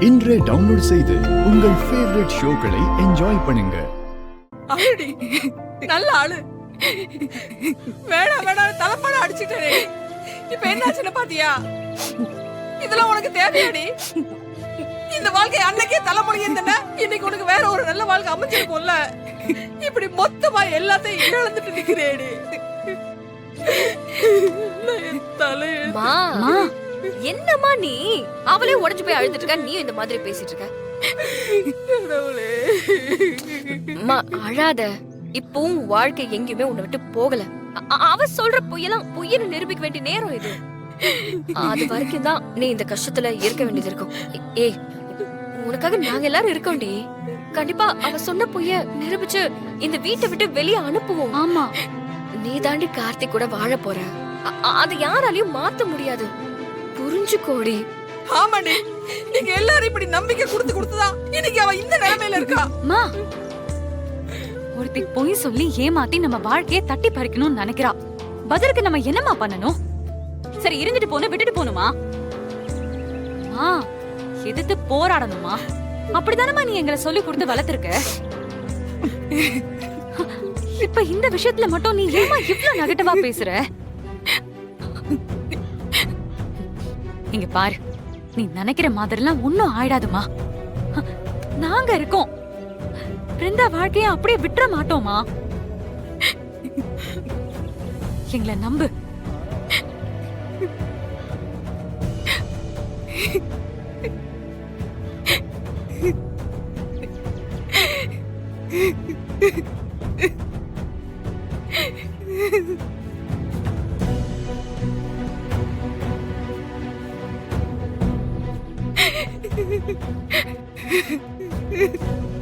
இன்றே டவுன்லோட் செய்து உங்கள் ஃபேவரட் ஷோக்களை என்ஜாய் பண்ணுங்க. அழுடி நல்ல ஆளு. வேணாம் வேணாம் தலைப்பாட அடிச்சுட்டே. இப்ப என்னாச்சுன்னு பாத்தியா? இதெல்லாம் உனக்கு தேவையாடி? இந்த வாழ்க்கை அன்னைக்கே தலைமுடி இருந்தன, இன்னைக்கு உனக்கு வேற ஒரு நல்ல வாழ்க்கை அமைஞ்சிருக்கும்ல. இப்படி மொத்தமா எல்லாத்தையும் இழந்துட்டு நிக்கிறேடி. என்னம்மா நீ? அவளே உடைஞ்சு போய் அழுதுட்டு இருக்க, நீ இந்த மாதிரி பேசிட்டு இருக்க. அழாத. இப்பவும் வாழ்க்கை எங்கேயுமே உன்னை விட்டு போகல. அவ சொல்ற பொய்யன்னு நிரூபிக்க வேண்டிய நேரம் இது. அது வரைக்கும் தான் நீ இந்த கஷ்டத்துல இருக்க வேண்டியது இருக்கும். ஏய், உனக்காக நாங்க எல்லாரும் இருக்கோம்டி. கண்டிப்பா அவ சொன்ன பொய்ய நிரூபிச்சு இந்த வீட்டை விட்டு வெளியே அனுப்புவோம். ஆமா, நீ தாண்டி கார்த்திக் கூட வாழ போற. அதை யாராலையும் மாத்த முடியாது. புரிஞ்சுக்கோடி. ஆமாடி, நீங்க எல்லாரும் இப்படி நம்பிக்கை கொடுத்துதான் இன்னைக்கு அவ இந்த நிலைமையில இருக்கா. அம்மா, ஒருத்தி பொய் சொல்லி ஏமாத்தி நம்ம வாழ்க்கையை தட்டி பறிக்கணும்னு நினைக்கிறா. பதிலுக்கு நம்ம என்னமா பண்ணணும்? சரி, இருந்துட்டு போன விட்டுட்டு போணுமா? எதிர்த்து போராடணுமா? அப்படிதானமா நீ எங்களை சொல்லி கொடுத்து வளர்த்திருக்க. இப்ப இந்த விஷயத்துல மட்டும் நீ ஏமா இவ்ளோ நெகட்டிவா பேசுற? இங்க பாரு, நீ நினைக்கிற மாதிரிலாம் ஒன்னும் ஆயிடாதுமா. நாங்க இருக்கோம். பிருந்தா வாழ்க்கைய அப்படியே விட்டுற மாட்டோமா. எங்களை நம்பு. Ha ha ha.